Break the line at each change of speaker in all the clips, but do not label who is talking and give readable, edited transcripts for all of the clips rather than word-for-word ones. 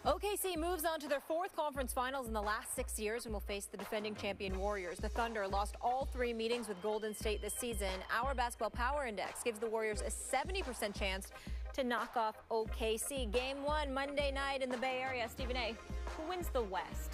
OKC moves on to their fourth conference finals in the last 6 years and will face the defending champion Warriors. The Thunder lost all 3 meetings with Golden State this season. Our Basketball Power Index gives the Warriors a 70% chance to knock off OKC. Game 1 Monday night in the Bay Area. Stephen A., who wins the West?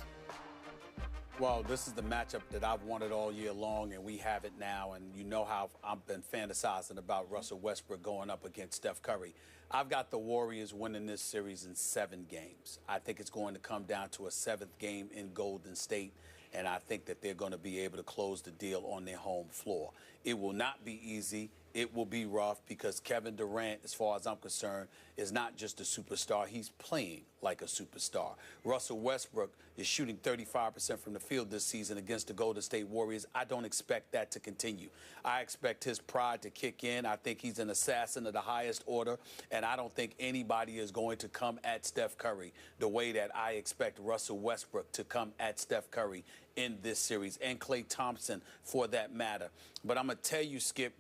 Well, this is the matchup that I've wanted all year long, and we have it now. And you know how I've been fantasizing about Russell Westbrook going up against Steph Curry. I've got the Warriors winning this series in 7 games. I think it's going to come down to a 7th game in Golden State, and I think that they're going to be able to close the deal on their home floor. It will not be easy. It will be rough because Kevin Durant, as far as I'm concerned, is not just a superstar. He's playing like a superstar. Russell Westbrook is shooting 35% from the field this season against the Golden State Warriors. I don't expect that to continue. I expect his pride to kick in. I think he's an assassin of the highest order, and I don't think anybody is going to come at Steph Curry the way that I expect Russell Westbrook to come at Steph Curry in this series, and Klay Thompson for that matter. But I'm going to tell you, Skip,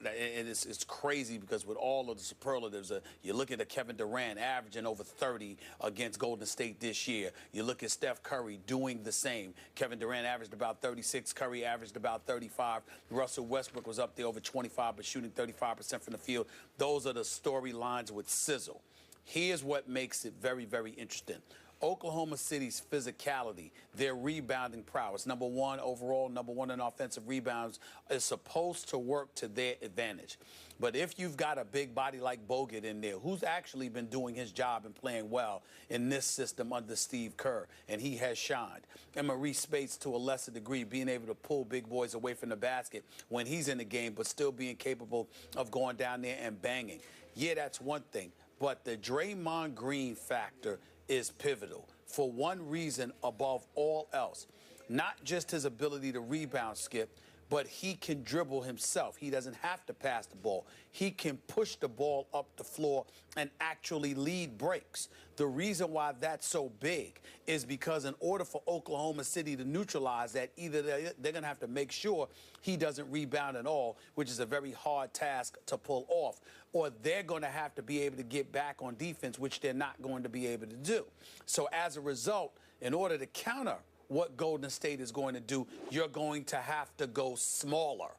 it's crazy because with all of the superlatives, you look at Kevin Durant averaging over 30 against Golden State this year. You look at Steph Curry doing the same. Kevin Durant averaged about 36. Curry averaged about 35. Russell Westbrook was up there over 25, but shooting 35% from the field. Those are the storylines with sizzle. Here's what makes it very, very interesting. Oklahoma City's physicality, their rebounding prowess, number 1 overall, number 1 in offensive rebounds, is supposed to work to their advantage. But if you've got a big body like Bogut in there, who's actually been doing his job and playing well in this system under Steve Kerr, and he has shined, and Maurice Spates to a lesser degree, being able to pull big boys away from the basket when he's in the game, but still being capable of going down there and banging. Yeah, that's one thing. But the Draymond Green factor is pivotal for one reason above all else. Not just his ability to rebound, Skip, but he can dribble himself. He doesn't have to pass the ball. He can push the ball up the floor and actually lead breaks. The reason why that's so big is because in order for Oklahoma City to neutralize that, either they're going to have to make sure he doesn't rebound at all, which is a very hard task to pull off, or they're going to have to be able to get back on defense, which they're not going to be able to do. So as a result, in order to counter what Golden State is going to do, you're going to have to go smaller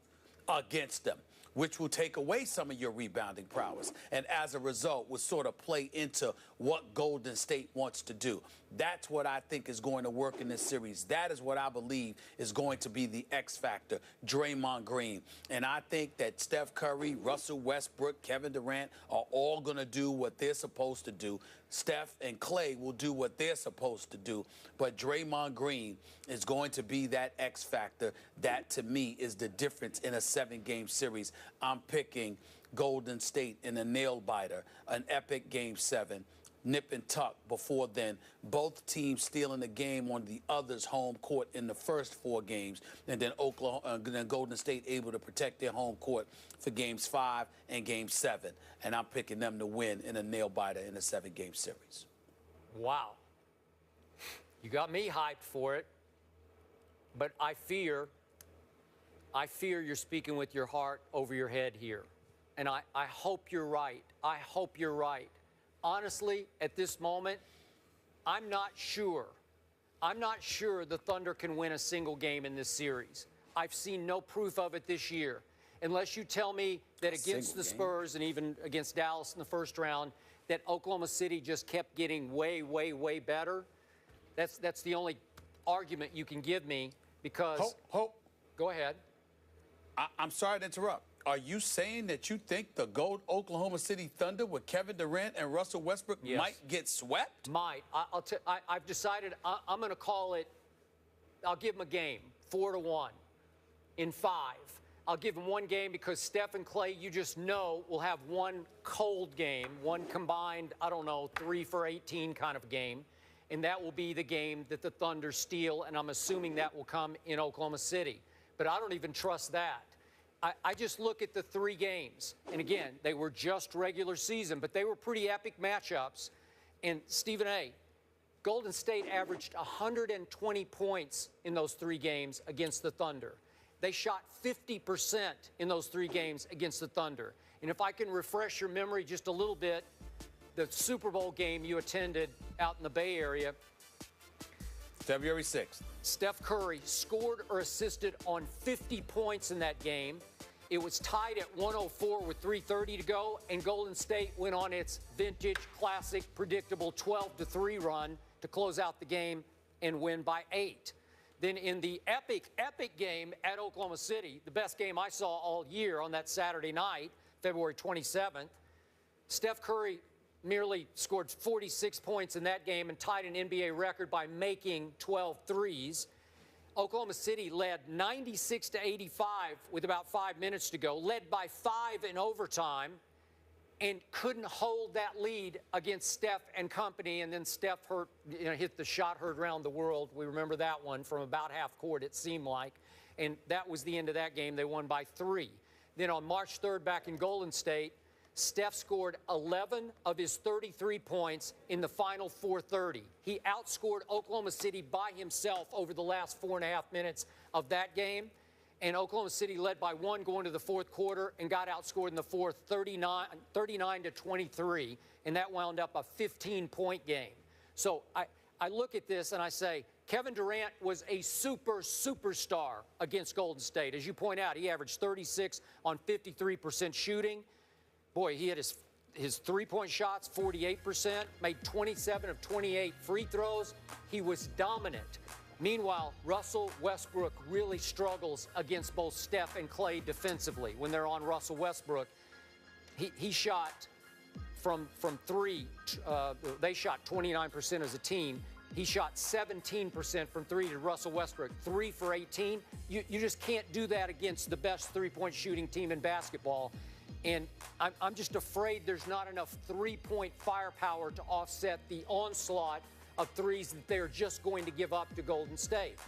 against them, which will take away some of your rebounding prowess, and as a result will sort of play into what Golden State wants to do. That's what I think is going to work in this series. That is what I believe is going to be the X factor, Draymond Green. And I think that Steph Curry, Russell Westbrook, Kevin Durant are all going to do what they're supposed to do. Steph and Klay will do what they're supposed to do. But Draymond Green is going to be that X factor. That, to me, is the difference in a 7-game series. I'm picking Golden State in a nail-biter, an epic Game 7, nip and tuck before then. Both teams stealing the game on the other's home court in the first 4 games, and then Golden State able to protect their home court for Games 5 and Game 7. And I'm picking them to win in a nail-biter in a 7-game series.
Wow. You got me hyped for it, but I fear you're speaking with your heart over your head here. And I hope you're right. I hope you're right. Honestly, at this moment, I'm not sure. I'm not sure the Thunder can win a single game in this series. I've seen no proof of it this year. Unless you tell me that against the Spurs and even against Dallas in the first round, that Oklahoma City just kept getting way, way, way better. That's the only argument you can give me because... Go ahead.
I'm sorry to interrupt. Are you saying that you think the Oklahoma City Thunder with Kevin Durant and Russell Westbrook might get swept?
Might. I've decided I'm going to call it, I'll give them a game, 4-1 in 5. I'll give them 1 game because Steph and Klay, you just know, will have 1 cold game, 1 combined, I don't know, 3 for 18 kind of game. And that will be the game that the Thunder steal, and I'm assuming that will come in Oklahoma City. But I don't even trust that. I just look at the 3 games. And again, they were just regular season, but they were pretty epic matchups. And Stephen A., Golden State averaged 120 points in those 3 games against the Thunder. They shot 50% in those 3 games against the Thunder. And if I can refresh your memory just a little bit, the Super Bowl game you attended out in the Bay Area.
February 6th.
Steph Curry scored or assisted on 50 points in that game. It was tied at 104 with 3:30 to go, and Golden State went on its vintage, classic, predictable 12-3 run to close out the game and win by 8. Then in the epic game at Oklahoma City, the best game I saw all year on that Saturday night, February 27th, Steph Curry merely scored 46 points in that game and tied an NBA record by making 12 threes. Oklahoma City led 96-85 with about 5 minutes to go, led by 5 in overtime, and couldn't hold that lead against Steph and company. And then Steph hit the shot heard around the world. We remember that one from about half court, it seemed like. And that was the end of that game. They won by 3. Then on March 3rd, back in Golden State, Steph scored 11 of his 33 points in the final 4:30. He outscored Oklahoma City by himself over the last 4.5 minutes of that game. And Oklahoma City led by 1 going to the fourth quarter and got outscored in the fourth 39-23. And that wound up a 15-point game. So I look at this and I say, Kevin Durant was a superstar against Golden State. As you point out, he averaged 36 on 53% shooting. Boy, he had his three-point shots, 48%, made 27 of 28 free throws. He was dominant. Meanwhile, Russell Westbrook really struggles against both Steph and Klay defensively. When they're on Russell Westbrook, he shot from 3. They shot 29% as a team. He shot 17% from 3 to Russell Westbrook, 3 for 18. You just can't do that against the best three-point shooting team in basketball. And I'm just afraid there's not enough three-point firepower to offset the onslaught of threes that they're just going to give up to Golden State.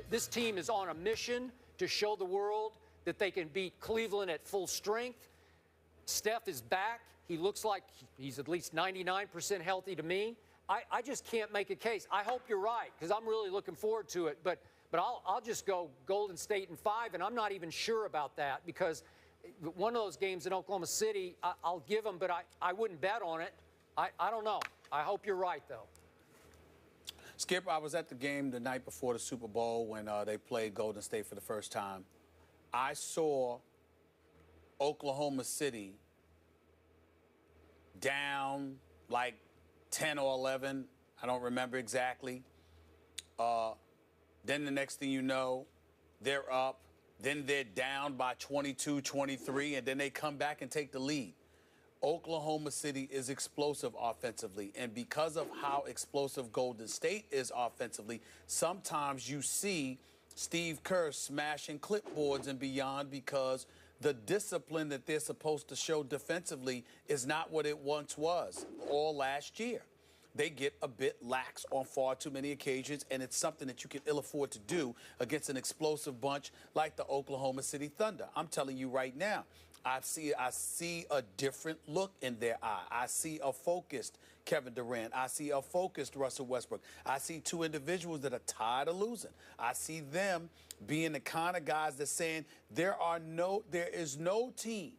This team is on a mission to show the world that they can beat Cleveland at full strength. Steph is back. He looks like he's at least 99% healthy to me. I just can't make a case. I hope you're right, because I'm really looking forward to it. But I'll just go Golden State in 5, and I'm not even sure about that, because one of those games in Oklahoma City, I'll give them, but I wouldn't bet on it. I don't know. I hope you're right, though.
Skip, I was at the game the night before the Super Bowl when they played Golden State for the first time. I saw Oklahoma City down like 10 or 11. I don't remember exactly. Then the next thing you know, they're up. Then they're down by 22, 23, and then they come back and take the lead. Oklahoma City is explosive offensively, and because of how explosive Golden State is offensively, sometimes you see Steve Kerr smashing clipboards and beyond because the discipline that they're supposed to show defensively is not what it once was all last year. They get a bit lax on far too many occasions, and it's something that you can ill afford to do against an explosive bunch like the Oklahoma City Thunder. I'm telling you right now, I see a different look in their eye. I see a focused Kevin Durant. I see a focused Russell Westbrook. I see 2 individuals that are tired of losing. I see them being the kind of guys that's saying there is no team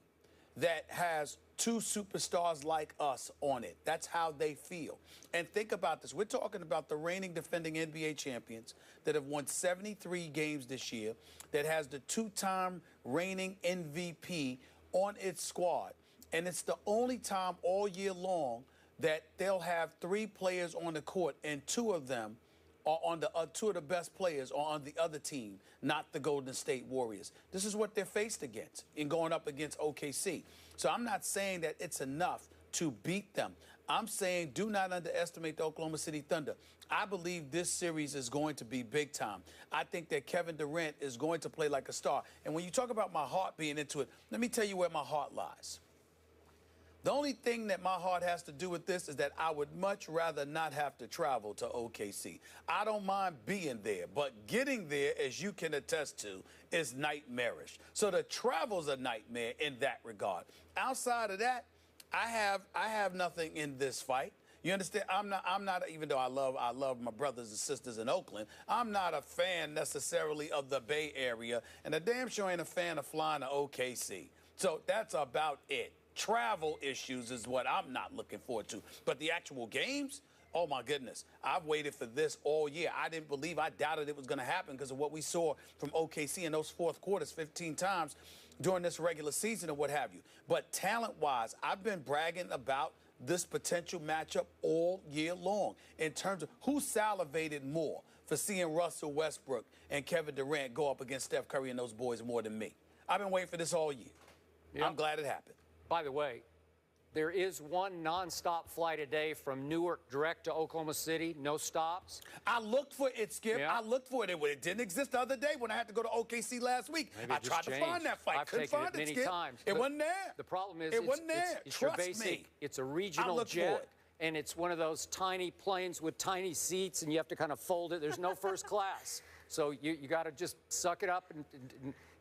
that has 2 superstars like us on it. That's how they feel. And think about this. We're talking about the reigning defending NBA champions that have won 73 games this year, that has the 2-time reigning MVP on its squad. And it's the only time all year long that they'll have 3 players on the court, and 2 of them are on the 2 of the best players are on the other team, not the Golden State Warriors. This is what they're faced against in going up against OKC. So I'm not saying that it's enough to beat them. I'm saying do not underestimate the Oklahoma City Thunder. I believe this series is going to be big time. I think that Kevin Durant is going to play like a star. And when you talk about my heart being into it, let me tell you where my heart lies. The only thing that my heart has to do with this is that I would much rather not have to travel to OKC. I don't mind being there, but getting there, as you can attest to, is nightmarish. So the travel's a nightmare in that regard. Outside of that, I have nothing in this fight. You understand? I'm not, even though I love my brothers and sisters in Oakland, I'm not a fan necessarily of the Bay Area, and I damn sure ain't a fan of flying to OKC. So that's about it. travel issues is what I'm not looking forward to. But the actual games, oh my goodness, I've waited for this all year. I doubted it was going to happen because of what we saw from OKC in those fourth quarters 15 times during this regular season and what have you. But talent-wise, I've been bragging about this potential matchup all year long in terms of who salivated more for seeing Russell Westbrook and Kevin Durant go up against Steph Curry and those boys more than me. I've been waiting for this all year. Yep. I'm glad it happened.
By the way, there is one nonstop flight a day from Newark direct to Oklahoma City, no stops.
I looked for it, Skip.
Yeah.
I looked for it. It didn't exist the other day when I had to go to OKC last week.
Maybe
I tried to find that flight.
I've
Couldn't
taken
find
it many
Skip.
times.
It wasn't there.
The problem is
it wasn't there.
It's
Trust
your basic.
me.
It's a regional jet, and it's one of those tiny planes with tiny seats, and you have to kind of fold it. There's no first class. So you got to just suck it up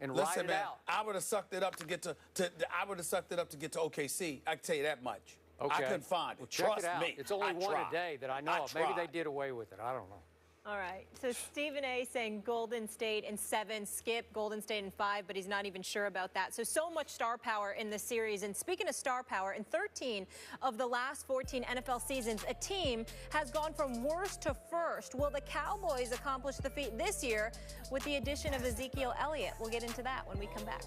and
Listen,
ride it out.
I would have sucked it up to get to OKC. I can tell you that much.
Okay.
I couldn't find it.
Well, check
Trust
it out.
me.
It's only one a day that I know of. Maybe they
tried.
did away with it. I don't know.
All right. So Stephen A. saying Golden State in 7, Skip Golden State in 5, but he's not even sure about that. So much star power in this series. And speaking of star power, in 13 of the last 14 NFL seasons, a team has gone from worst to first. Will the Cowboys accomplish the feat this year with the addition of Ezekiel Elliott? We'll get into that when we come back.